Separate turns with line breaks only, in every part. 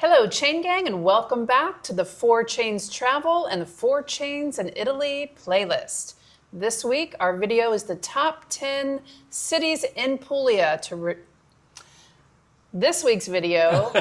Hello, Chain Gang, and welcome back to the 4 Chains Travel and the 4 Chains in Italy playlist. This week, our video is the top 10 cities in Puglia This week's video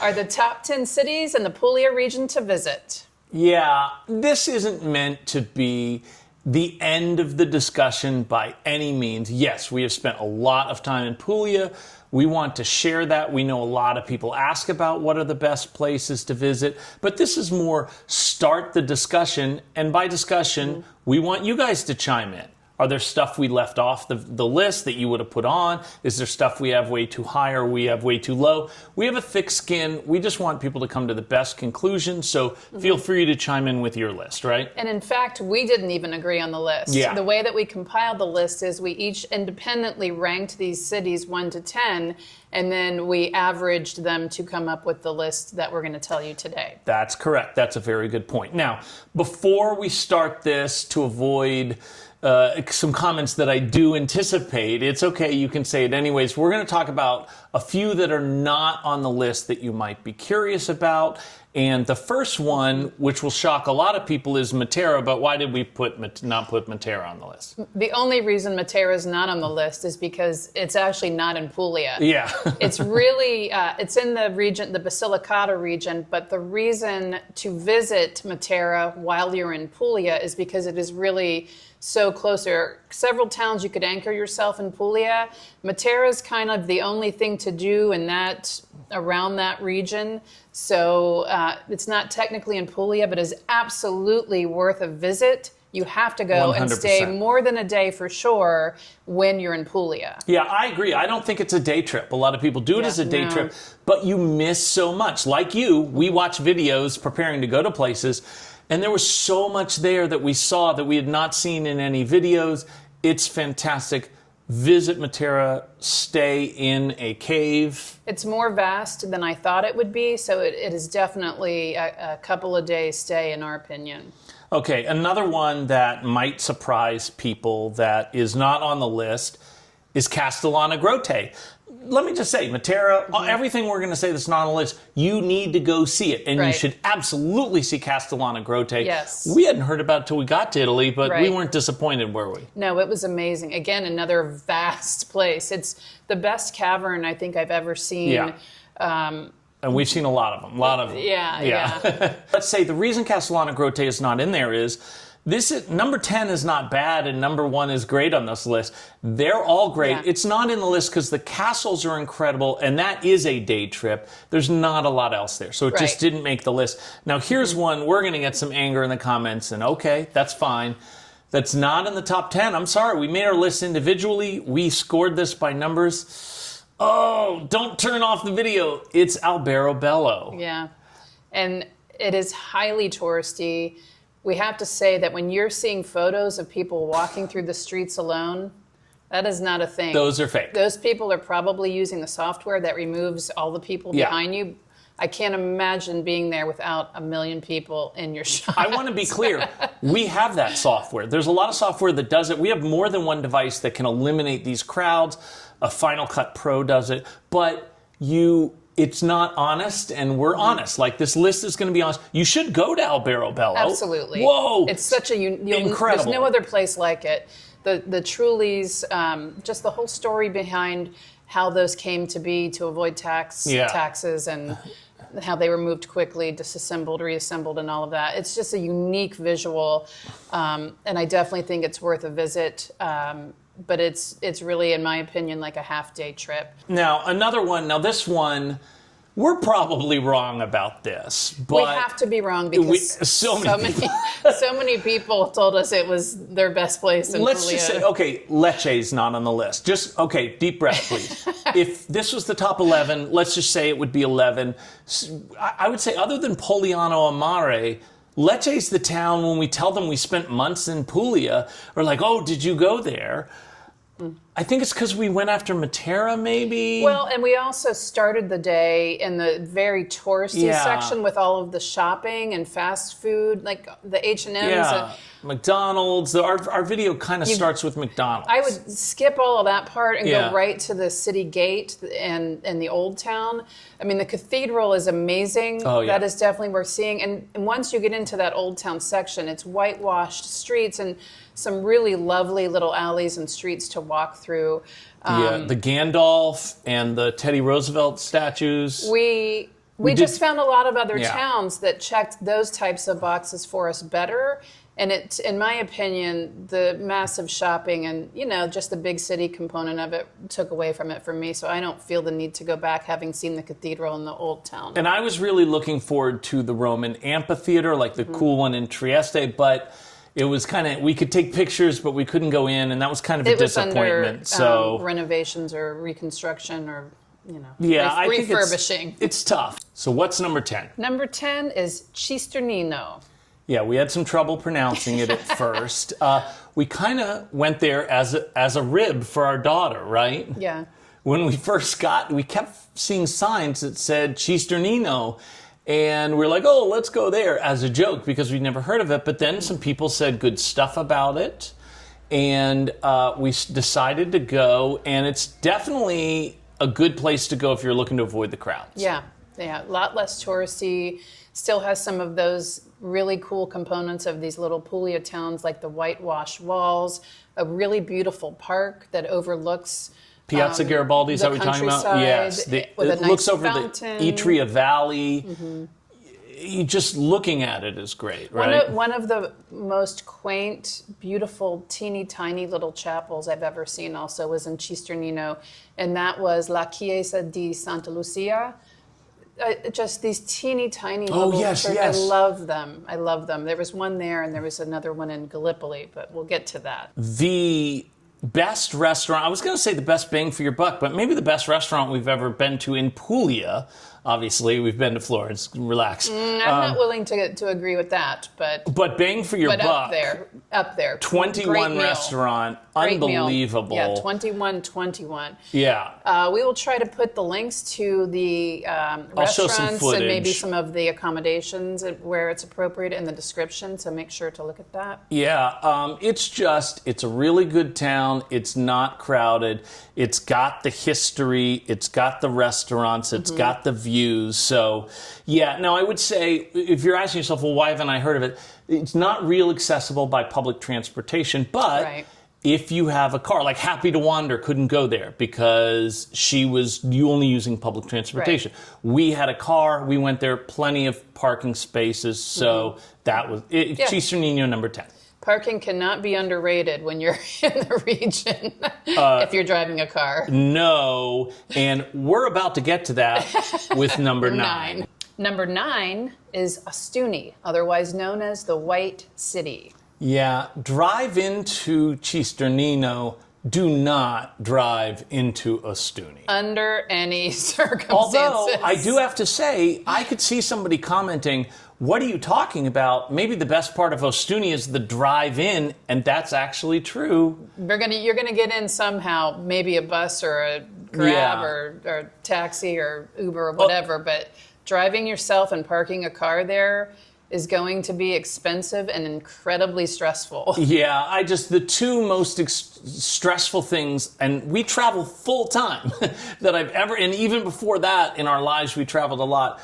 are the top 10 cities in the Puglia region to visit.
Yeah, this isn't meant to be the end of the discussion by any means. Yes, we have spent a lot of time in Puglia. We want to share that. We know a lot of people ask about what are the best places to visit, but this is more start the discussion, and by discussion, we want you guys to chime in. Are there stuff we left off the list that you would have put on? Is there stuff we have way too high or we have way too low? We have a thick skin. We just want people to come to the best conclusion, so feel free to chime in with your list, right?
And in fact, we didn't even agree on the list.
Yeah.
The way that we compiled the list is we each independently ranked these cities 1 to 10, and then we averaged them to come up with the list that we're going to tell you today.
That's correct. That's a very good point. Now, before we start this, to avoid some comments that I do anticipate, it's okay, you can say it anyways. We're going to talk about a few that are not on the list that you might be curious about. And the first one, which will shock a lot of people, is Matera. But why did we not put Matera on the list?
The only reason Matera is not on the list is because it's actually not in Puglia.
Yeah.
It's really, it's in the region, the Basilicata region, but the reason to visit Matera while you're in Puglia is because it is really so close. There are several towns you could anchor yourself in Puglia. Matera is kind of the only thing to do in that, around that region. So it's not technically in Puglia, but is absolutely worth a visit. You have to go 100%. And stay more than a day for sure when you're in Puglia.
Yeah, I agree. I don't think it's a day trip. A lot of people do it as a day trip, but you miss so much. Like you, we watch videos preparing to go to places, and there was so much there that we saw that we had not seen in any videos. It's fantastic. Visit Matera, stay in a cave.
It's more vast than I thought it would be, so it is definitely a couple of days stay in our opinion.
Okay, another one that might surprise people that is not on the list is Castellana Grotte. Let me just say, Matera, everything we're going to say that's not on the list, you need to go see it. And you should absolutely see Castellana Grotte.
Yes.
We hadn't heard about it till we got to Italy, but we weren't disappointed, were we?
No, it was amazing. Again, another vast place. It's the best cavern I think I've ever seen.
Yeah. And we've seen a lot of them.
Yeah.
Let's say the reason Castellana Grotte is not in there is number 10 is not bad and number 1 is great on this list. They're all great. Yeah. It's not in the list because the castles are incredible, and that is a day trip. There's not a lot else there, so it just didn't make the list. Now here's one. We're going to get some anger in the comments, and okay, that's fine. That's not in the top 10. I'm sorry. We made our list individually. We scored this by numbers. Oh, don't turn off the video. It's Alberobello.
Yeah, and it is highly touristy. We have to say that when you're seeing photos of people walking through the streets alone, that is not a thing.
Those are fake.
Those people are probably using the software that removes all the people behind you. I can't imagine being there without a million people in your shot.
I want to be clear. We have that software. There's a lot of software that does it. We have more than one device that can eliminate these crowds. A Final Cut Pro does it. But it's not honest, and we're honest. Like, this list is going to be honest. You should go to Alberobello.
Absolutely.
Whoa.
It's such
incredible.
There's no other place like it. The Trulies, just the whole story behind how those came to be to avoid taxes and how they were moved quickly, disassembled, reassembled, and all of that. It's just a unique visual, and I definitely think it's worth a visit. But it's really, in my opinion, like a half-day trip.
Now, another one. Now, this one, we're probably wrong about this. But
we have to be wrong because so many people told us it was their best place in
Let's
Puglia.
just say, okay, Lecce's not on the list. Just, okay, deep breath, please. If this was the top 11, let's just say it would be 11. I would say, other than Polignano and Mare, Lecce's the town when we tell them we spent months in Puglia, or like, oh, did you go there? I think it's because we went after Matera, maybe.
Well, and we also started the day in the very touristy section with all of the shopping and fast food, like the H&Ms.
Yeah, McDonald's. Our video kind of starts with McDonald's.
I would skip all of that part and go right to the city gate and the old town. I mean, the cathedral is amazing.
Oh, yeah.
That is definitely worth seeing. And once you get into that old town section, it's whitewashed streets and some really lovely little alleys and streets to walk through.
The Gandalf and the Teddy Roosevelt statues.
We just found a lot of other towns that checked those types of boxes for us better. And it, in my opinion, the massive shopping and, just the big city component of it took away from it for me. So I don't feel the need to go back having seen the cathedral in the old town.
And I was really looking forward to the Roman amphitheater, like the cool one in Trieste, but it was kind of, we could take pictures, but we couldn't go in, and that was kind of a disappointment.
So renovations or reconstruction or,
I think
refurbishing.
It's tough. So what's number 10?
Number 10 is Cisternino.
Yeah, we had some trouble pronouncing it at first. We kind of went there as a rib for our daughter, right?
Yeah.
When we first we kept seeing signs that said Cisternino, and we're like, oh, let's go there as a joke because we'd never heard of it. But then some people said good stuff about it, and we decided to go, and it's definitely a good place to go if you're looking to avoid the crowds.
Yeah, a lot less touristy. Still has some of those really cool components of these little Puglia towns, like the whitewashed walls, a really beautiful park that overlooks
Piazza Garibaldi, is that what you're talking about? Yes.
It
nice looks over fountain. The Etria Valley. Mm-hmm. Just looking at it is great, right?
One of the most quaint, beautiful, teeny tiny little chapels I've ever seen also was in Cisternino, and that was La Chiesa di Santa Lucia. Just these teeny tiny little churches. I love them. There was one there and there was another one in Gallipoli, but we'll get to that.
The best restaurant, I was going to say the best bang for your buck, but maybe the best restaurant we've ever been to in Puglia. Obviously, we've been to Florence. Relax.
I'm not willing to agree with that,
but bang for your buck.
Up there.
21 restaurant,
great
unbelievable.
Meal. Yeah, 21.
Yeah.
We will try to put the links to the restaurants and maybe some of the accommodations where it's appropriate in the description. So make sure to look at that.
Yeah. It's a really good town. It's not crowded. It's got the history. It's got the restaurants. It's got the views. So, now I would say if you're asking yourself, well, why haven't I heard of it? It's not real accessible by public transportation, but if you have a car, like Happy to Wander couldn't go there because she was only using public transportation. Right. We had a car. We went there, plenty of parking spaces. So that was it. Cisternino, number 10.
Parking cannot be underrated when you're in the region if you're driving a car.
No, and we're about to get to that with number 9.
Number 9 is Ostuni, otherwise known as the White City.
Yeah, drive into Cisternino. Do not drive into Ostuni.
Under any circumstances.
Although, I do have to say, I could see somebody commenting, what are you talking about? Maybe the best part of Ostuni is the drive-in, and that's actually true.
You're gonna get in somehow, maybe a bus or a Grab or taxi or Uber or whatever, but driving yourself and parking a car there is going to be expensive and incredibly stressful.
Yeah, the two most stressful things, and we travel full time that I've ever, and even before that in our lives we traveled a lot.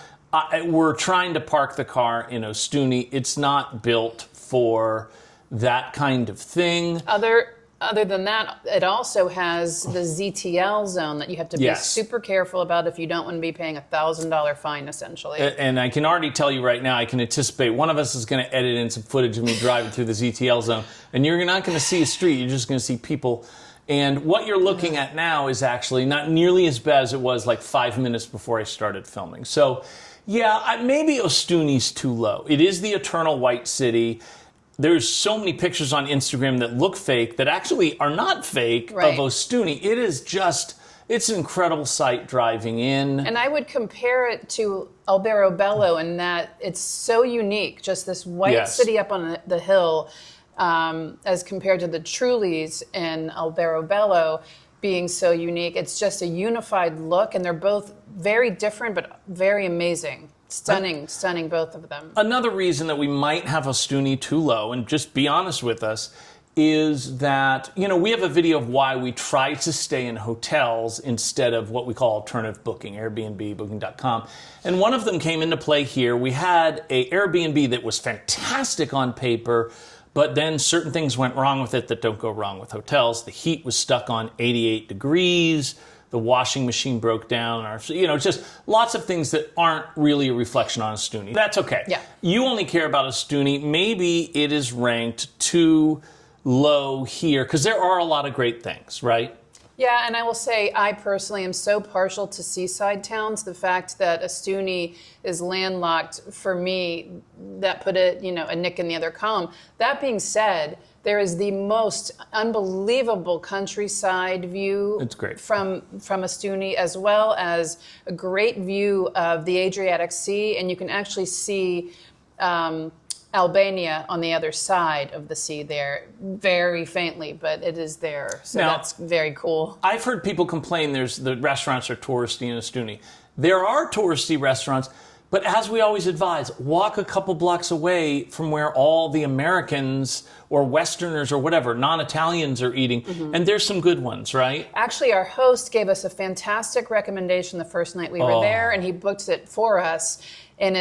We're trying to park the car in Ostuni. It's not built for that kind of thing. Other than that, it also has the ZTL zone that you have to be super careful about if you don't want to be paying $1,000 fine, essentially. And I can already tell you right now, I can anticipate one of us is going to edit in some footage of me driving through the ZTL zone, and you're not going to see a street. You're just going to see people. And what you're looking at now is actually not nearly as bad as it was like 5 minutes before I started filming. So, maybe Ostuni's too low. It is the eternal white city. There's so many pictures on Instagram that look fake that actually are not fake of Ostuni. It is it's an incredible sight driving in.
And I would compare it to Alberobello in that it's so unique, just this white city up on the hill, as compared to the Trulies in Alberobello. being so unique. It's just a unified look, and they're both very different, but very amazing. Stunning, both of them.
Another reason that we might have Ostuni too low, and just be honest with us, is that, we have a video of why we try to stay in hotels instead of what we call alternative booking, Airbnb, booking.com. And one of them came into play here. We had a Airbnb that was fantastic on paper, but then certain things went wrong with it that don't go wrong with hotels. The heat was stuck on 88 degrees. The washing machine broke down, or just lots of things that aren't really a reflection on Ostuni. That's okay.
Yeah.
You only care about Ostuni. Maybe it is ranked too low here because there are a lot of great things, right?
Yeah, and I will say I personally am so partial to seaside towns. The fact that Ostuni is landlocked, for me, that put it, a nick in the other column. That being said, there is the most unbelievable countryside view.
It's great.
From Ostuni, as well as a great view of the Adriatic Sea, and you can actually see Albania on the other side of the sea there, very faintly, but it is there. So
now,
that's very cool.
I've heard people complain the restaurants are touristy in Ostuni. There are touristy restaurants, but as we always advise, walk a couple blocks away from where all the Americans or Westerners or whatever, non-Italians are eating, and there's some good ones, right?
Actually, our host gave us a fantastic recommendation the first night we were there, and he booked it for us. And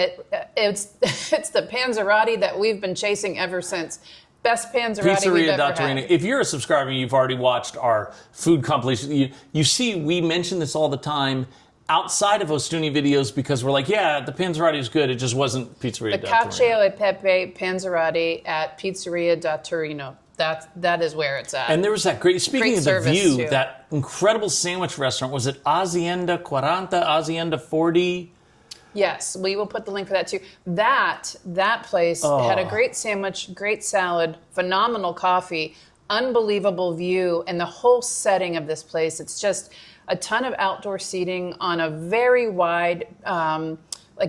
it's the panzerotti that we've been chasing ever since. Best panzerotti we've ever had.
If you're a subscriber, you've already watched our food compilation. You see, we mention this all the time outside of Ostuni videos because we're like, yeah, the panzerotti is good. It just wasn't Pizzeria
The
da Torino.
Cacio e Pepe panzerotti at Pizzeria da Torino. That is where it's at.
And there was that speaking of the view,
too.
that incredible sandwich restaurant. Was it Hacienda 40, Hacienda 40?
Yes, we will put the link for that too. That place had a great sandwich, great salad, phenomenal coffee, unbelievable view, and the whole setting of this place. It's just a ton of outdoor seating on a very wide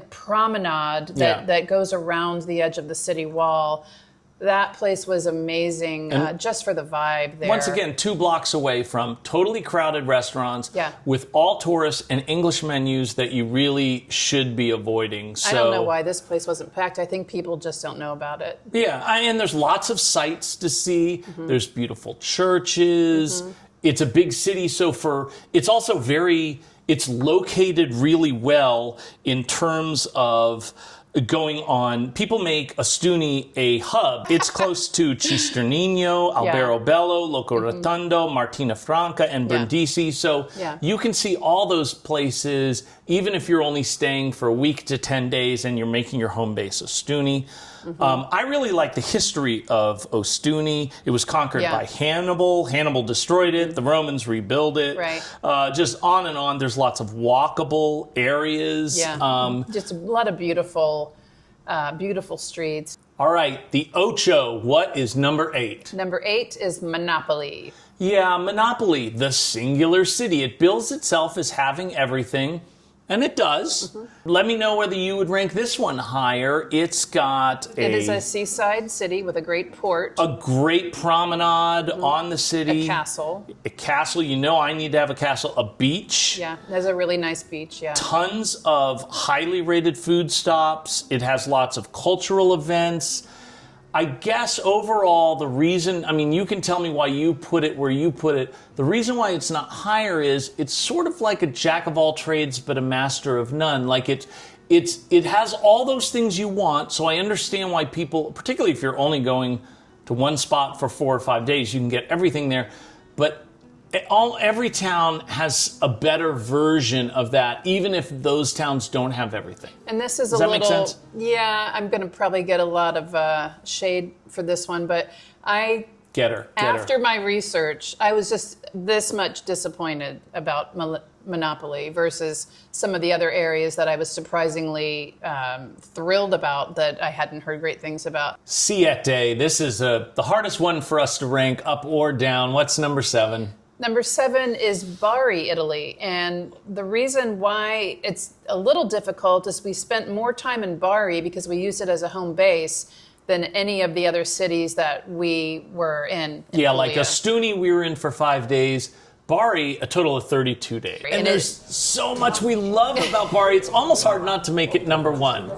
promenade that goes around the edge of the city wall. That place was amazing, just for the vibe there.
Once again, 2 blocks away from totally crowded restaurants with all tourists and English menus that you really should be avoiding. So,
I don't know why this place wasn't packed. I think people just don't know about it.
Yeah, and there's lots of sights to see. Mm-hmm. There's beautiful churches. Mm-hmm. It's a big city, so it's also it's located really well in terms of going on. People make Ostuni a hub. It's close to Cisternino, Alberobello, Locorotondo, Martina Franca, and Brindisi. So you can see all those places, even if you're only staying for a week to 10 days and you're making your home base Ostuni. I really like the history of Ostuni. It was conquered by Hannibal. Hannibal destroyed it. The Romans rebuilt it.
Right.
Just on and on. There's lots of walkable areas.
Yeah. Just a lot of beautiful streets.
All right, the Ocho. What is number 8?
Number 8 is Monopoli.
Yeah, Monopoli, the singular city. It bills itself as having everything. And it does. Mm-hmm. Let me know whether you would rank this one higher. It is
a seaside city with a great port.
A great promenade on the city.
A castle.
A castle. I need to have a castle. A beach.
Yeah, there's a really nice beach,
Tons of highly rated food stops. It has lots of cultural events. I guess overall the reason, you can tell me why you put it where you put it. The reason why it's not higher is it's sort of like a jack of all trades but a master of none. Like it has all those things you want, so I understand why people, particularly if you're only going to one spot for 4 or 5 days, you can get everything there. But every town has a better version of that, even if those towns don't have everything.
And this is
Does that make sense?
Yeah, I'm going to probably get a lot of shade for this one, but after my research, I was just this much disappointed about Monopoly versus some of the other areas that I was surprisingly thrilled about that I hadn't heard great things about.
Siete, this is the hardest one for us to rank up or down. What's number 7?
Number 7 is Bari, Italy. And the reason why it's a little difficult is we spent more time in Bari because we used it as a home base than any of the other cities that we were in
Yeah,
Puglia.
like Ostuni we were in for 5 days. Bari, a total of 32 days. And there's so much we love about Bari. It's almost hard not to make it number one.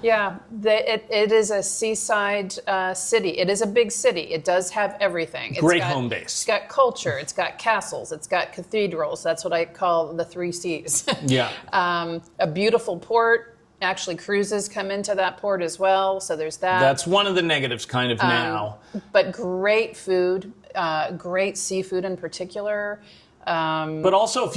Yeah, it is a seaside city. It is a big city. It does have everything.
Great home base.
It's got culture. It's got castles. It's got cathedrals. That's what I call the 3 C's.
Yeah.
A beautiful port. Actually, cruises come into that port as well. So there's that.
That's one of the negatives kind of now.
But great food, great seafood in particular.
But also,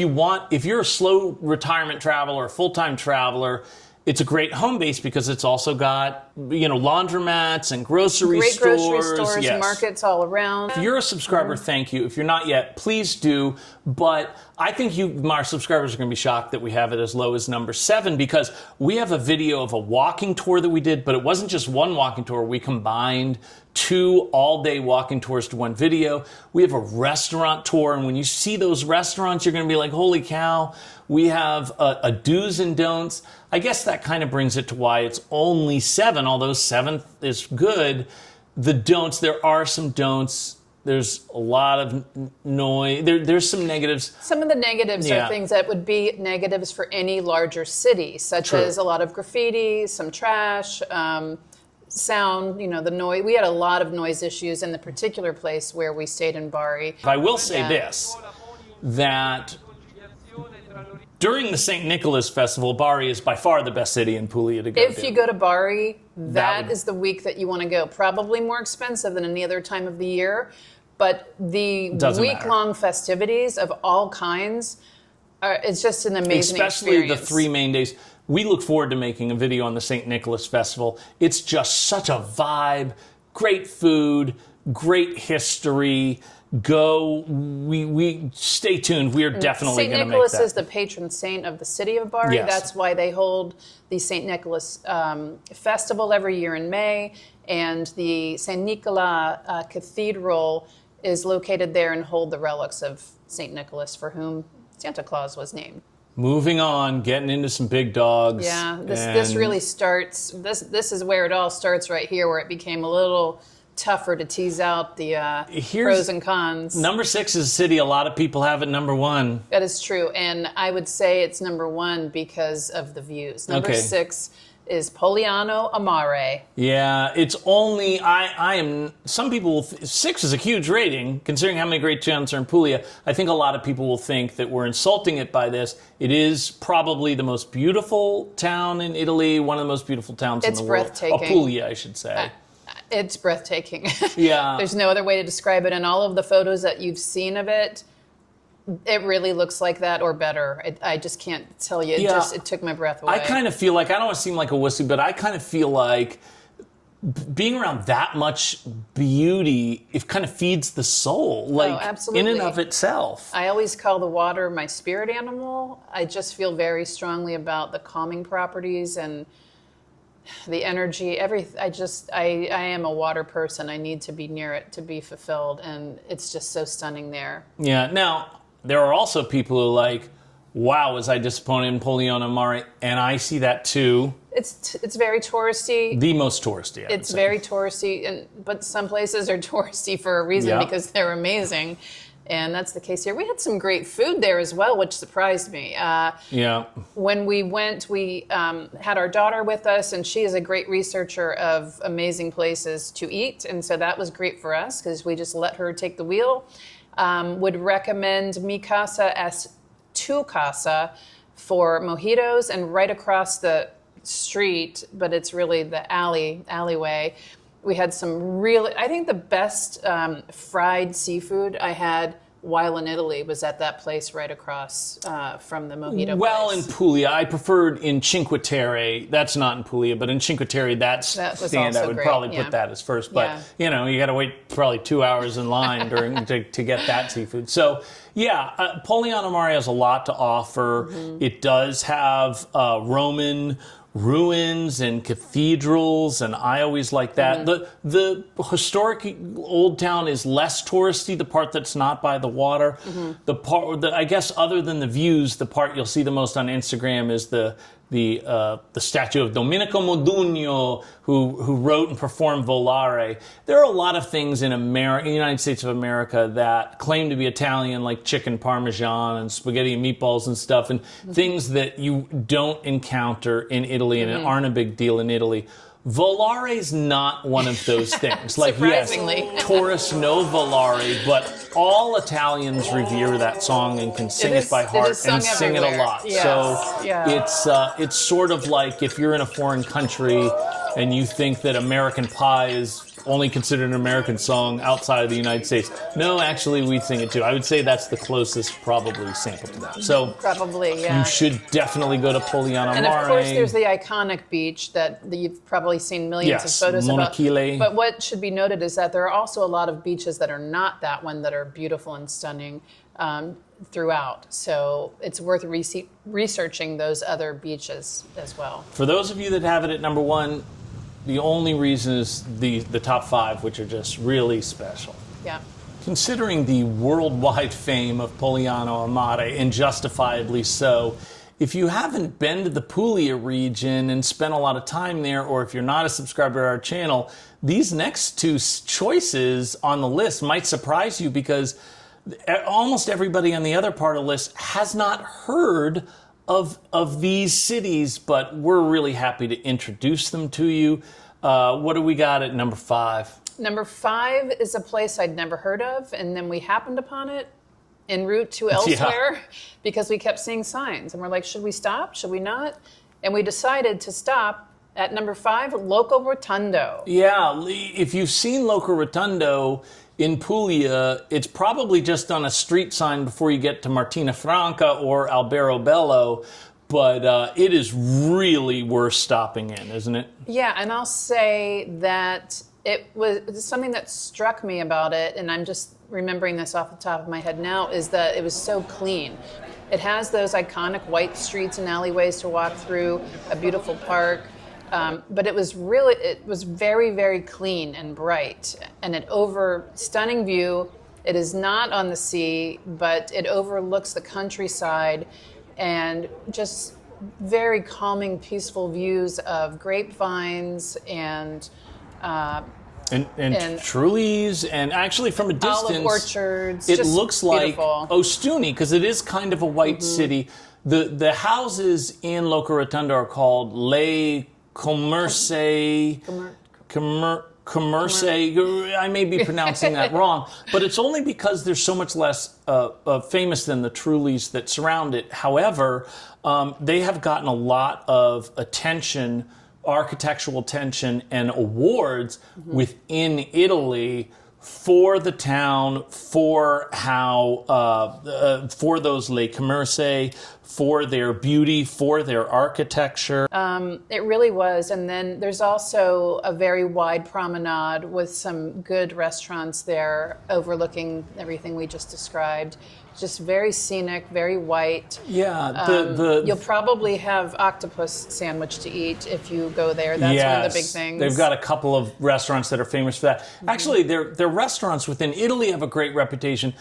if you're a slow retirement traveler, a full-time traveler, it's a great home base because it's also got, laundromats and grocery
Great
stores.
grocery stores,
yes.
markets all around.
If you're a subscriber, thank you. If you're not yet, please do. But I think our subscribers are going to be shocked that we have it as low as number 7 because we have a video of a walking tour that we did, but it wasn't just one walking tour. We combined 2 all-day walking tours to one video. We have a restaurant tour, and when you see those restaurants, you're going to be like, holy cow. We have a do's and don'ts. I guess that kind of brings it to why it's only 7, although 7th is good. The don'ts, there are some don'ts. There's a lot of noise. There's some negatives.
Some of the negatives are things that would be negatives for any larger city, such as a lot of graffiti, some trash, sound, the noise. We had a lot of noise issues in the particular place where we stayed in Bari.
I will say this, that during the St. Nicholas Festival, Bari is by far the best city in Puglia to go to.
If you go to Bari, that is the week that you want to go. Probably more expensive than any other time of the year, but the week-long festivities of all kinds, it's just an amazing
Especially
experience.
the 3 main days. We look forward to making a video on the St. Nicholas Festival. It's just such a vibe, great food, great history. We stay tuned. We are definitely going to make that.
St. Nicholas is the patron saint of the city of Bari.
Yes.
That's why they hold the St. Nicholas Festival every year in May. And the St. Nicola Cathedral is located there and hold the relics of St. Nicholas, for whom Santa Claus was named.
Moving on, getting into some big dogs.
Yeah, this really starts, this is where it all starts right here, where it became a little tougher to tease out the pros and cons.
Number 6 is a city a lot of people have at number 1.
That is true, and I would say it's number 1 because of the views. Number 6 is Polignano a Mare.
Yeah, it's only, some people, 6 is a huge rating, considering how many great towns are in Puglia. I think a lot of people will think that we're insulting it by this. It is probably the most beautiful town in Italy, one of the most beautiful towns in the world.
It's breathtaking.
Puglia, I should say.
It's breathtaking.
Yeah.
There's no other way to describe it. And all of the photos that you've seen of it, it really looks like that or better. I just can't tell you. It took my breath away.
I kind of feel like, I don't want to seem like a wussy, but I kind of feel like being around that much beauty, it kind of feeds the soul,
absolutely.
in and of itself.
I always call the water my spirit animal. I just feel very strongly about the calming properties and the energy, I am a water person. I need to be near it to be fulfilled, and it's just so stunning there.
Yeah. Now, there are also people who are like, wow, was I disappointed in Polignano Mare? And I see that too.
It's very touristy.
The most touristy, I would say.
Very touristy, but some places are touristy for a reason because they're amazing. And that's the case here. We had some great food there as well, which surprised me. When we went, we had our daughter with us, and she is a great researcher of amazing places to eat. And so that was great for us because we just let her take the wheel. Would recommend Mi Casa as Tu Casa for mojitos, and right across the street, but it's really the alleyway. We had some I think the best fried seafood I had while in Italy was at that place right across from the mojito place.
In Puglia, I preferred in Cinque Terre. That's not in Puglia, but in Cinque Terre, that stand, I would probably put that as first. But, you got to wait probably 2 hours in line to get that seafood. So, Polignano Mare has a lot to offer. Mm-hmm. It does have Roman ruins and cathedrals, and I always like that. Mm-hmm. The historic old town is less touristy, the part that's not by the water. Mm-hmm. The part that, I guess, other than the views, the part you'll see the most on Instagram is the the statue of Domenico Modugno, who wrote and performed Volare. There are a lot of things in the United States of America that claim to be Italian, like chicken parmesan and spaghetti and meatballs and stuff, and things that you don't encounter in Italy and aren't a big deal in Italy. Volare is not one of those things. Like,
surprisingly.
Yes, tourists know Volare, but all Italians revere that song and can sing it by heart and sing it a lot.
Yes.
So it's sort of like if you're in a foreign country and you think that American Pie is only considered an American song outside of the United States. No, actually, we sing it too. I would say that's the closest probably sample to that. So
probably, yeah.
You should definitely go to Polignano,
and
Mare.
of course, there's the iconic beach that you've probably seen millions of photos
Monopoli.
about. But what should be noted is that there are also a lot of beaches that are not that one that are beautiful and stunning throughout. So it's worth researching those other beaches as well.
For those of you that have it at number one, the only reason is the top five, which are just really special.
Yeah.
Considering the worldwide fame of Polignano and Mare, and justifiably so, if you haven't been to the Puglia region and spent a lot of time there, or if you're not a subscriber to our channel, these next two choices on the list might surprise you because almost everybody on the other part of the list has not heard of these cities, but we're really happy to introduce them to you. What do we got at number 5?
Number 5 is a place I'd never heard of, and then we happened upon it en route to elsewhere because we kept seeing signs. And we're like, should we stop? Should we not? And we decided to stop at number 5, Locorotondo.
Yeah, if you've seen Locorotondo in Puglia, it's probably just on a street sign before you get to Martina Franca or Alberobello, but it is really worth stopping in, isn't it?
Yeah, and I'll say that it was something that struck me about it, and I'm just remembering this off the top of my head now, is that it was so clean. It has those iconic white streets and alleyways to walk through, a beautiful park, but it was very, very clean and bright, and stunning view. It is not on the sea, but it overlooks the countryside, and just very calming, peaceful views of grapevines and
trees, and actually from a distance,
olive orchards.
It looks like
beautiful.
Ostuni, because it is kind of a white city. The houses in Locorotondo are called Le Commerce. Commerce. I may be pronouncing that wrong, but it's only because there's so much less famous than the Trulies that surround it. However, they have gotten a lot of attention, architectural attention, and awards within Italy for the town, for how, for those Le Commerce, for their beauty, for their architecture.
It really was. And then there's also a very wide promenade with some good restaurants there overlooking everything we just described. Just very scenic, very white.
Yeah.
You'll probably have octopus sandwich to eat if you go there. That's one of the big things.
They've got a couple of restaurants that are famous for that. Actually, their restaurants within Italy have a great reputation.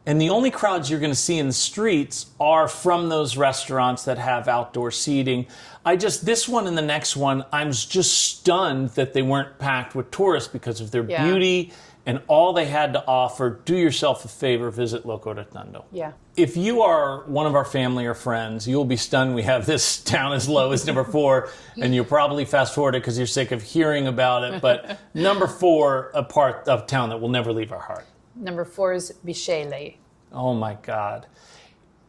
And the only crowds you're going to see in the streets are from those restaurants that have outdoor seating. This one and the next one, I'm just stunned that they weren't packed with tourists because of their beauty and all they had to offer. Do yourself a favor, visit Locorotondo.
Yeah.
If you are one of our family or friends, you'll be stunned we have this down as low as number 4, and you'll probably fast forward it because you're sick of hearing about it. But number 4, a part of town that will never leave our heart. Number 4
is Bisceglie.
Oh my God.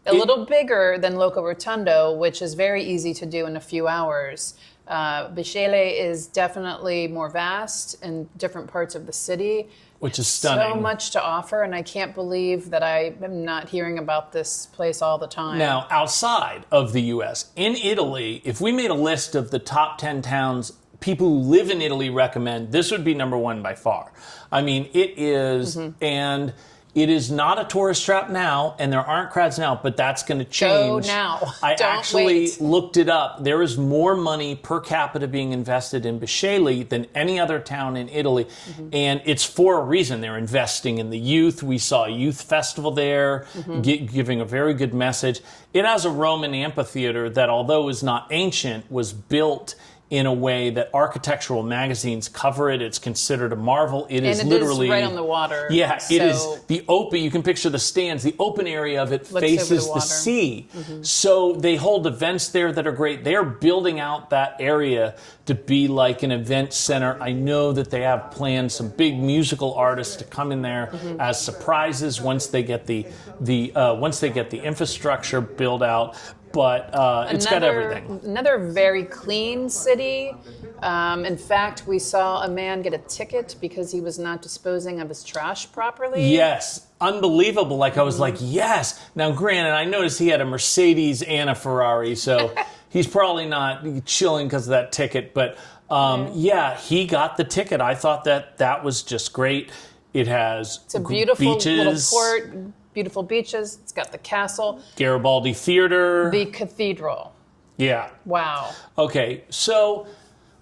A little bigger than Locorotondo, which is very easy to do in a few hours. Bisceglie is definitely more vast in different parts of the city.
Which is stunning.
So much to offer, and I can't believe that I am not hearing about this place all the time.
Now, outside of the U.S., in Italy, if we made a list of the top 10 towns people who live in Italy recommend, this would be number 1 by far. I mean, it is, and It is not a tourist trap now, and there aren't crowds now, but that's going to change.
Go now.
I
Don't
actually
wait.
looked it up. There is more money per capita being invested in Bisceglie than any other town in Italy, and it's for a reason. They're investing in the youth. We saw a youth festival there, giving a very good message. It has a Roman amphitheater that, although is not ancient, was built in a way that architectural magazines cover it. It's considered a marvel. It is literally
right on the water.
Yeah,
so
it is the open. You can picture the stands. The open area of it faces the sea. So they hold events there that are great. They are building out that area to be like an event center. I know that they have planned some big musical artists to come in there as surprises once they get the infrastructure built out. But it's got everything.
Another very clean city. In fact, we saw a man get a ticket because he was not disposing of his trash properly.
Yes, unbelievable. Like I was like, yes. Now, granted, I noticed he had a Mercedes and a Ferrari, so he's probably not chilling because of that ticket. But yeah, he got the ticket. I thought that was just great. It's
a beautiful
beaches.
little port. Beautiful beaches. It's got the castle.
Garibaldi Theater.
The cathedral.
Yeah.
Wow.
Okay, so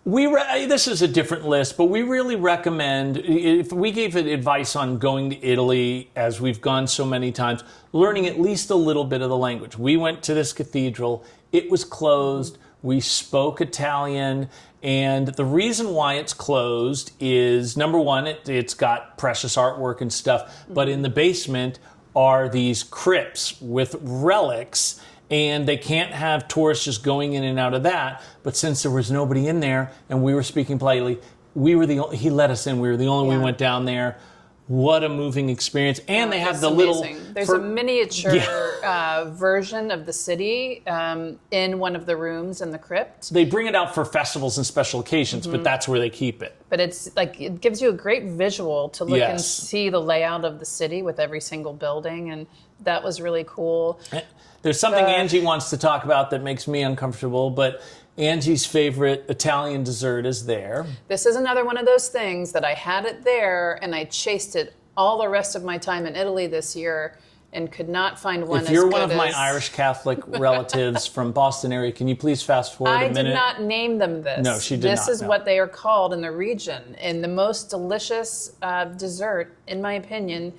this is a different list, but we really recommend, if we gave it advice on going to Italy, as we've gone so many times, learning at least a little bit of the language. We went to this cathedral. It was closed. We spoke Italian. And the reason why it's closed is, number one, it's got precious artwork and stuff, but in the basement are these crypts with relics, and they can't have tourists just going in and out of that. But since there was nobody in there and we were speaking politely, he let us in. We were the only one who went down there. What a moving experience. And they have the
amazing.
little...
There's a miniature version of the city in one of the rooms in the crypt.
They bring it out for festivals and special occasions, but that's where they keep it.
But it's like, it gives you a great visual to look and see the layout of the city with every single building, and that was really cool.
There's something Angie wants to talk about that makes me uncomfortable, but Angie's favorite Italian dessert is there.
This is another one of those things that I had it there, and I chased it all the rest of my time in Italy this year and could not find one as good as...
If you're one of my Irish Catholic relatives from Boston area, can you please fast forward a minute?
I did not name them this.
No, she did not.
This is what they are called in the region. And the most delicious dessert, in my opinion,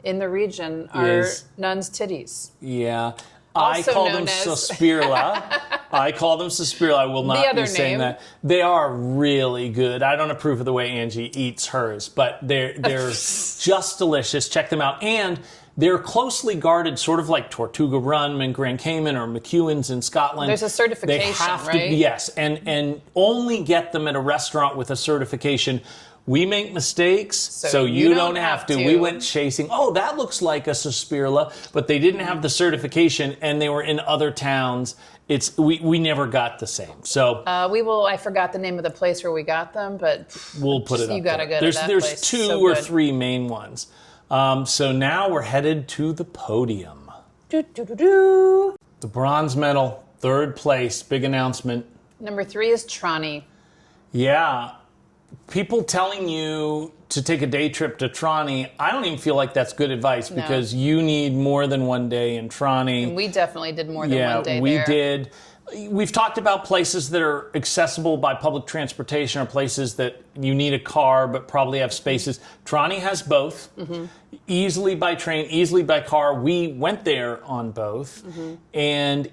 in the region are nuns' titties.
Yeah. I call them sospirla. I call them sospirla. I will not be saying that. They are really good. I don't approve of the way Angie eats hers, but they're just delicious. Check them out. And they're closely guarded, sort of like Tortuga Run and Grand Cayman or McEwen's in Scotland.
There's a certification,
they have
right?
To, yes, and only get them at a restaurant with a certification. We make mistakes, so you don't have to. We went chasing, that looks like a sospirla, but they didn't have the certification, and they were in other towns. We never got the same. So
I forgot the name of the place where we got them, but
we'll put it up.
You gotta go to that
There's
place.
two or three main ones. So now we're headed to the podium. The bronze medal, third place, big announcement.
Number 3 is Trani.
Yeah. People telling you to take a day trip to Trani, I don't even feel like that's good advice because you need more than one day in Trani.
And we definitely did more than one day
there. Yeah, we
did.
We've talked about places that are accessible by public transportation or places that you need a car but probably have spaces. Trani has both. Easily by train, easily by car. We went there on both. And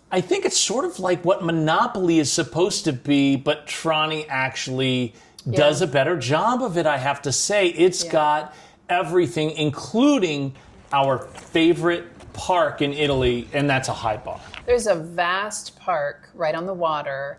I think it's sort of like what Monopoli is supposed to be, but Trani actually does a better job of it, I have to say. It's got everything, including our favorite park in Italy, and that's a high bar.
There's a vast park right on the water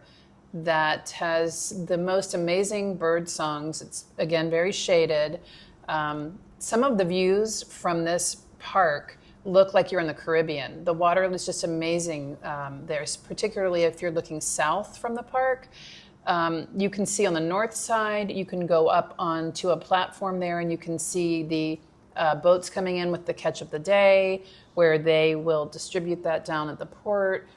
that has the most amazing bird songs. It's, again, very shaded. Some of the views from this park look like you're in the Caribbean. The water is just amazing there, particularly if you're looking south from the park. You can see on the north side, you can go up onto a platform there and you can see the boats coming in with the catch of the day, where they will distribute that down at the port.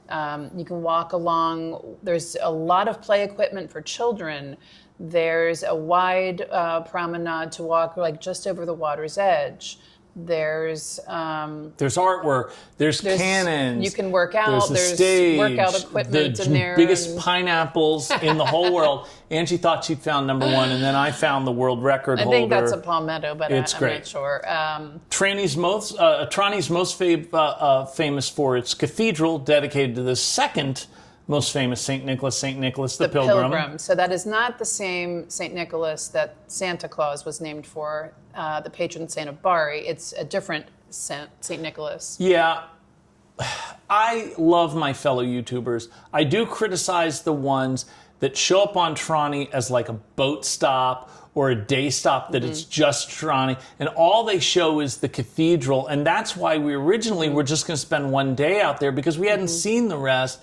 You can walk along. There's a lot of play equipment for children. There's a wide promenade to walk like just over the water's edge. There's
artwork. There's cannons.
You can work out. There's
stage,
workout equipment in there.
The biggest pineapples in the whole world. Angie thought she'd found number one, and then I found the world record holder.
I think that's a palmetto, but I'm not sure.
Trani's most famous for its cathedral, dedicated to the second most famous St. Nicholas the Pilgrim.
So that is not the same St. Nicholas that Santa Claus was named for, the patron saint of Bari. It's a different St. Nicholas.
Yeah. I love my fellow YouTubers. I do criticize the ones that show up on Trani as like a boat stop or a day stop that it's just Trani, and all they show is the cathedral, and that's why we originally were just going to spend one day out there because we hadn't seen the rest.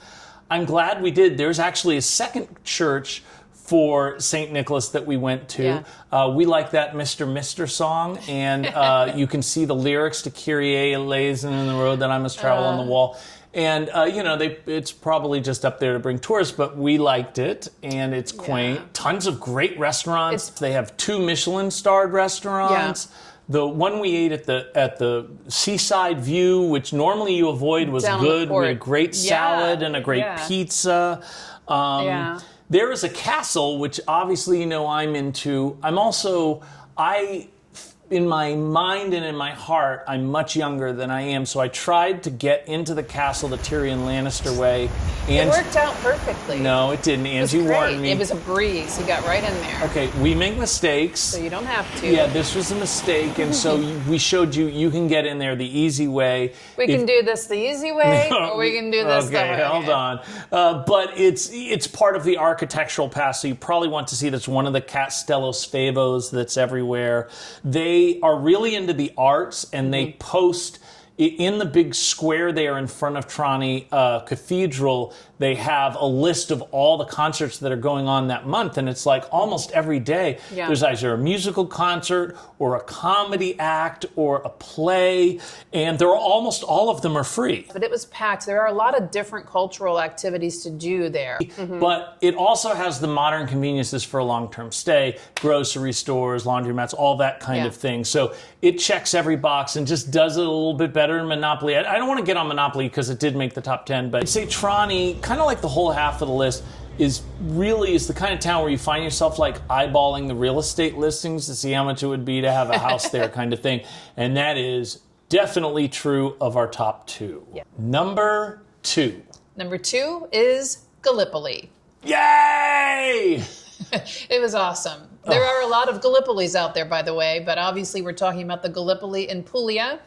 I'm glad we did. There's actually a second church for St. Nicholas that we went to.
Yeah.
We like that Mr. song, and you can see the lyrics to Kyrie eleison in the road that I must travel on the wall. And, it's probably just up there to bring tourists, but we liked it, and it's quaint. Yeah. Tons of great restaurants. They have 2 Michelin-starred restaurants. Yeah. The one we ate at the Seaside View, which normally you avoid, was good. We had a great salad and a great pizza. There is a castle, which obviously I'm into. In my mind and in my heart, I'm much younger than I am, so I tried to get into the castle the Tyrion Lannister way.
It worked out perfectly.
No, it didn't. Angie warned me.
It was a breeze. You got right in there.
Okay, we make mistakes.
So you don't have to.
Yeah, this was a mistake, and so we showed you can get in there the easy way.
We can do this the easy way, or we can do this the hard way.
Okay, hold on. But it's part of the architectural past, so you probably want to see that's one of the Castellos Favos that's everywhere. They are really into the arts, and they post in the big square there in front of Trani Cathedral. They have a list of all the concerts that are going on that month, and it's like almost every day there's either a musical concert or a comedy act or a play, and almost all of them are free.
But it was packed. There are a lot of different cultural activities to do there.
But it also has the modern conveniences for a long-term stay, grocery stores, laundromats, all that kind of thing. So it checks every box and just does it a little bit better than Monopoly. I don't want to get on Monopoly because it did make the top 10, but I'd say Trani, kind of like the whole half of the list, is the kind of town where you find yourself like eyeballing the real estate listings to see how much it would be to have a house there kind of thing. And that is definitely true of our top 2. Yeah. Number 2.
Number 2 is Gallipoli.
Yay!
It was awesome. There are a lot of Gallipolis out there, by the way, but obviously we're talking about the Gallipoli in Puglia.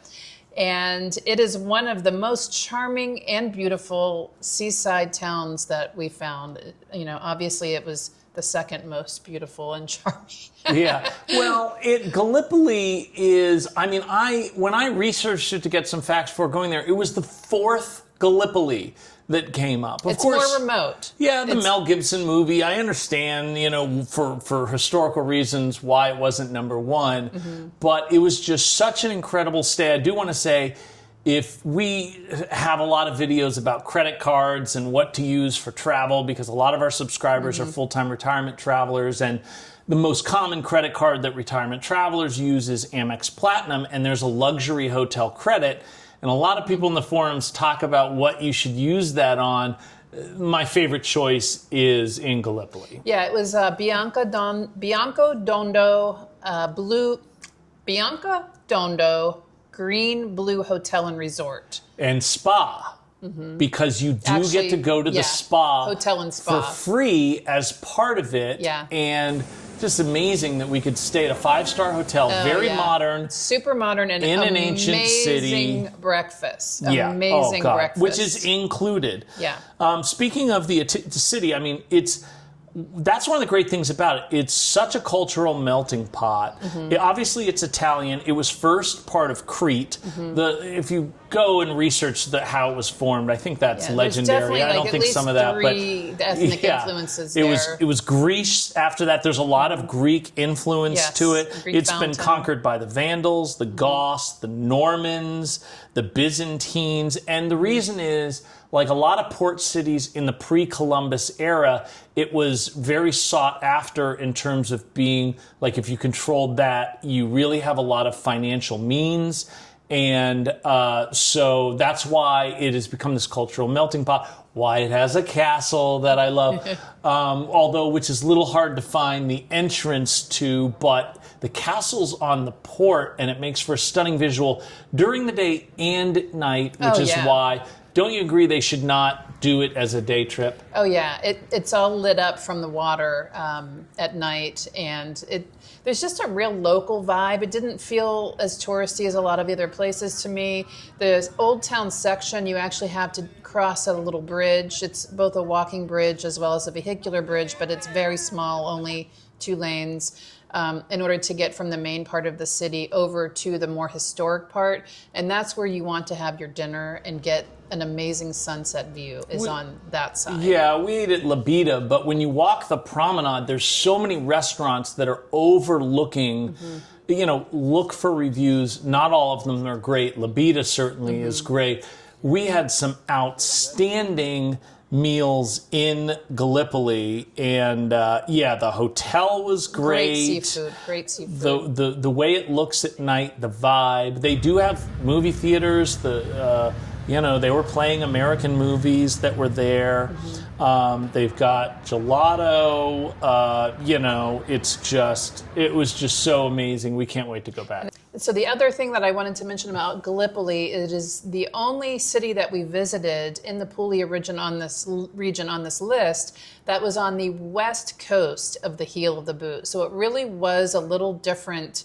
And it is one of the most charming and beautiful seaside towns that we found. Obviously it was the second most beautiful and charming.
Yeah. Well, Gallipoli is, when I researched it to get some facts before going there, it was the 4th Gallipoli that came up. Of course,
more remote.
Yeah, the Mel Gibson movie. I understand, for historical reasons why it wasn't number 1, but it was just such an incredible stay. I do want to say, if we have a lot of videos about credit cards and what to use for travel, because a lot of our subscribers are full-time retirement travelers, and the most common credit card that retirement travelers use is Amex Platinum, and there's a luxury hotel credit. And a lot of people in the forums talk about what you should use that on. My favorite choice is in Gallipoli.
Yeah, it was Bianco Dondo Green Blue Hotel and Resort.
And spa. Because you do get to go to the spa.
Hotel and spa.
For free as part of it.
Yeah.
And just amazing that we could stay at a 5-star hotel, very modern.
Super modern and
in an ancient city.
Amazing breakfast.
Yeah.
Amazing breakfast.
Which is included.
Yeah.
Speaking of the city, that's one of the great things about it. It's such a cultural melting pot. Obviously, it's Italian. It was first part of Crete. If you go and research how it was formed. I think that's
Yeah, there's
legendary.
definitely,
I don't
at
think
least
some of that, but
three ethnic influences
it
there.
was Greece. After that, there's a lot of Greek influence
Yes,
to it.
Greek
It's
fountain.
been conquered by the Vandals, the Goths, the Normans, the Byzantines, and the reason is, like a lot of port cities in the pre-Columbus era, it was very sought after in terms of being, like, if you controlled that, you really have a lot of financial means. And so that's why it has become this cultural melting pot, why it has a castle that I love, although which is a little hard to find the entrance to, but the castle's on the port, and it makes for a stunning visual during the day and at night, which is why, don't you agree they should not do it as a day trip?
Oh yeah, it's all lit up from the water at night, and there's just a real local vibe. It didn't feel as touristy as a lot of other places to me. The Old Town section, you actually have to cross a little bridge. It's both a walking bridge as well as a vehicular bridge, but it's very small, only 2 lanes. In order to get from the main part of the city over to the more historic part. And that's where you want to have your dinner and get an amazing sunset view is on that side.
Yeah, we ate at La Bita, but when you walk the promenade, there's so many restaurants that are overlooking, look for reviews. Not all of them are great. La Bita certainly is great. We had some outstanding meals in Gallipoli, and the hotel was great.
Great seafood.
The way it looks at night, the vibe. They do have movie theaters. They were playing American movies that were there. They've got gelato. It was just so amazing. We can't wait to go back.
So the other thing that I wanted to mention about Gallipoli, it is the only city that we visited in the Puglia region on this list that was on the west coast of the heel of the boot. So it really was a little different.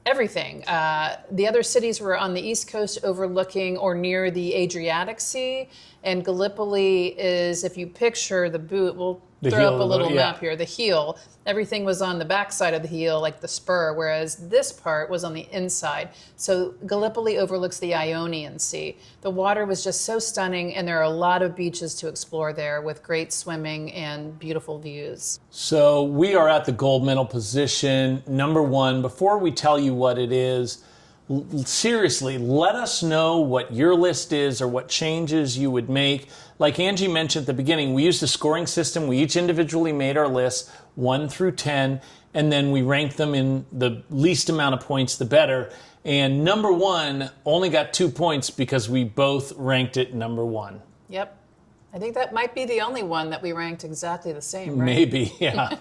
Everything. The other cities were on the east coast overlooking or near the Adriatic Sea, and Gallipoli is, if you picture the boot, we'll throw up a little map here, the heel, everything was on the backside of the heel, like the spur, whereas this part was on the inside. So Gallipoli overlooks the Ionian Sea. The water was just so stunning, and there are a lot of beaches to explore there with great swimming and beautiful views.
So we are at the gold medal position, number 1. Before we tell you what it is, seriously, let us know what your list is or what changes you would make. Like Angie mentioned at the beginning, we used a scoring system. We each individually made our lists, 1 through 10, and then we ranked them in the least amount of points, the better. And number 1 only got 2 points because we both ranked it number 1.
Yep. I think that might be the only one that we ranked exactly the same, right?
Maybe, yeah.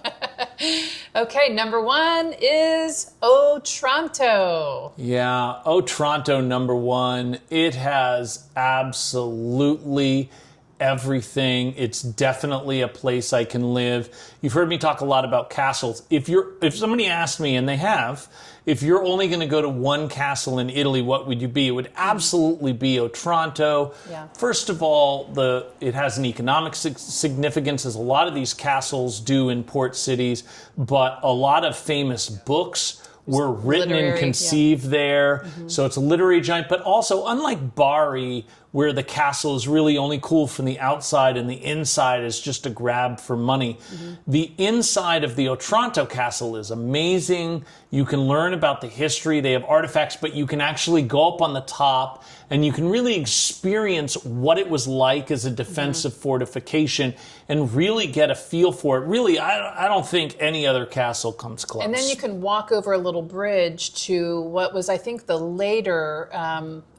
Okay, number 1 is Otranto.
Yeah, Otranto, number 1. It has absolutely everything. It's definitely a place I can live. You've heard me talk a lot about castles. If somebody asked me, and they have, if you're only going to go to one castle in Italy, what would you be? It would absolutely be Otranto.
Yeah.
First of all, it has an economic significance, as a lot of these castles do in port cities, but a lot of famous books were written and conceived there. So it's a literary giant, but also, unlike Bari, where the castle is really only cool from the outside and the inside is just a grab for money, the inside of the Otranto castle is amazing. You can learn about the history. They have artifacts, but you can actually go up on the top and you can really experience what it was like as a defensive fortification and really get a feel for it. Really, I don't think any other castle comes close.
And then you can walk over a little bridge to what was, I think, the later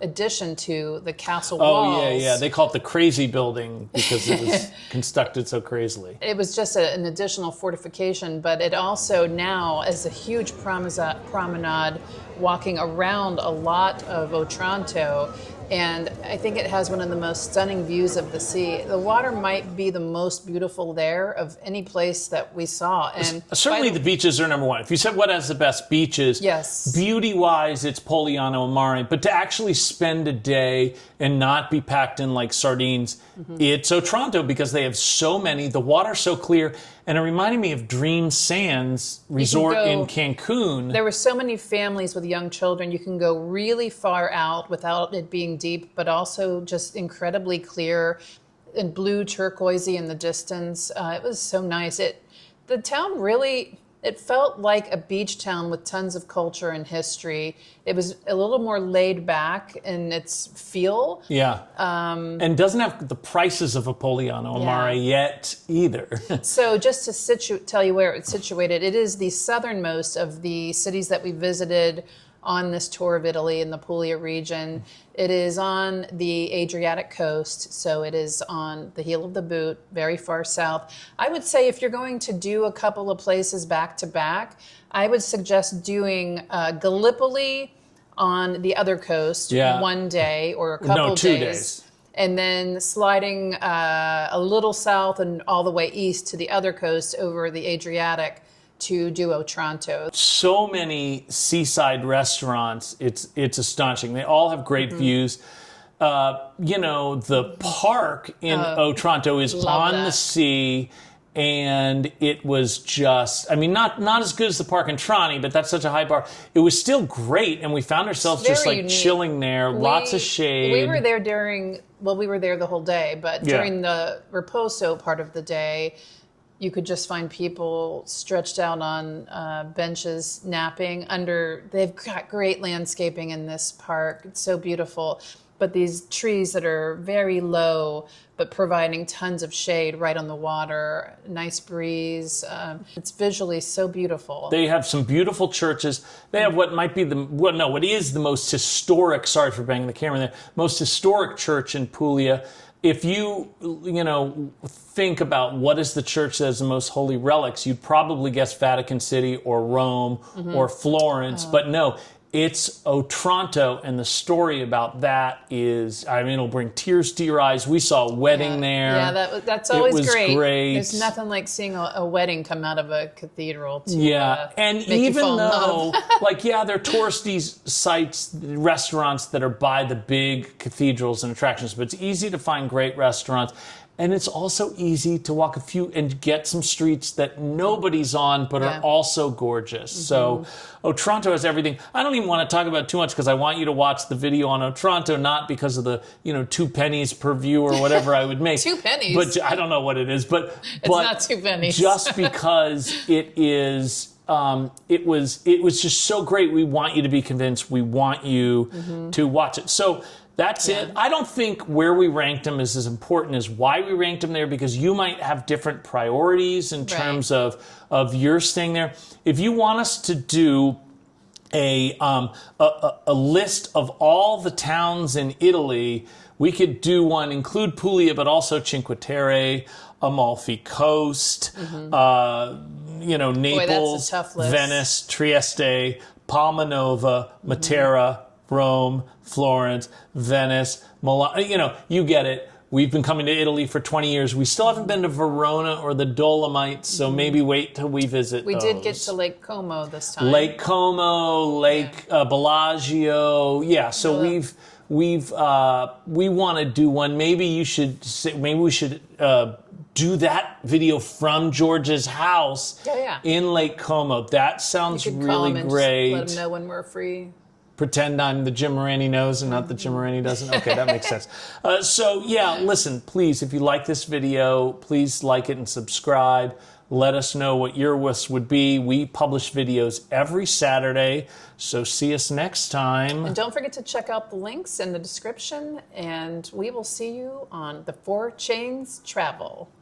addition to the castle walls.
Yeah. They call it the crazy building because it was constructed so crazily.
It was just an additional fortification, but it also now is a huge promenade walking around a lot of Otranto. And I think it has one of the most stunning views of the sea. The water might be the most beautiful there of any place that we saw. And
certainly the beaches are number one. If you said what has the best beaches,
yes,
beauty-wise, it's Polignano and Mare. But to actually spend a day and not be packed in like sardines, it's Otranto because they have so many. The water's so clear. And it reminded me of Dream Sands Resort in Cancun.
There were so many families with young children. You can go really far out without it being deep, but also just incredibly clear and blue turquoisey in the distance. It was so nice. The town really, it felt like a beach town with tons of culture and history. It was a little more laid back in its feel.
Yeah. And doesn't have the prices of a Polignano and Mare yet either.
So just to tell you where it's situated, it is the southernmost of the cities that we visited on this tour of Italy in the Puglia region. It is on the Adriatic coast, so it is on the heel of the boot, very far south. I would say if you're going to do a couple of places back to back, I would suggest doing Gallipoli on the other coast one day or a couple
2 days.
And then sliding a little south and all the way east to the other coast over the Adriatic to do Otranto.
So many seaside restaurants, it's astonishing. They all have great views. The park in Otranto is on the sea, and it was just, I mean, not as good as the park in Trani, but that's such a high bar. It was still great, and we found ourselves just like chilling there, lots of shade.
We were there we were there the whole day, but during the riposo part of the day, you could just find people stretched out on benches napping they've got great landscaping in this park. It's so beautiful. But these trees that are very low, but providing tons of shade right on the water, nice breeze. It's visually so beautiful.
They have some beautiful churches. They have what is the most historic, sorry for banging the camera there, most historic church in Puglia. If you think about what is the church that has the most holy relics, you'd probably guess Vatican City or Rome or Florence. But no, it's Otranto, and the story about that is, I mean, it'll bring tears to your eyes. We saw a wedding there.
Yeah, that's always
great.
There's nothing like seeing a wedding come out of a cathedral.
And even though, there are touristy sites, restaurants that are by the big cathedrals and attractions, but it's easy to find great restaurants. And it's also easy to walk a few and get some streets that nobody's on, but are also gorgeous. So Otranto has everything. I don't even want to talk about it too much because I want you to watch the video on Otranto, not because of the 2 pennies per view or whatever I would make.
2 pennies?
But I don't know what it is. But
it's not 2 pennies.
Just because it is... it was just so great. We want you to be convinced. We want you to watch it. So that's it. I don't think where we ranked them is as important as why we ranked them there, because you might have different priorities in terms of your staying there. If you want us to do a list of all the towns in Italy, we could do one, include Puglia, but also Cinque Terre, Amalfi Coast, Naples, Venice, Trieste, Palma Nova, Matera, Rome, Florence, Venice, Milan. You get it. We've been coming to Italy for 20 years. We still haven't been to Verona or the Dolomites, so maybe wait till we visit
We
those.
did get to Lake Como this time.
Lake Como, Lake Bellagio. Yeah, so we want to do one. Maybe we should do that video from George's house in Lake Como. That sounds really great.
Let them know when we're free.
Pretend I'm the Jim Moranti knows and not the Jim Moranti doesn't. Okay, that makes sense. Listen, please, if you like this video, please like it and subscribe. Let us know what your wish would be. We publish videos every Saturday, so see us next time.
And don't forget to check out the links in the description, and we will see you on the 4 Chains Travel.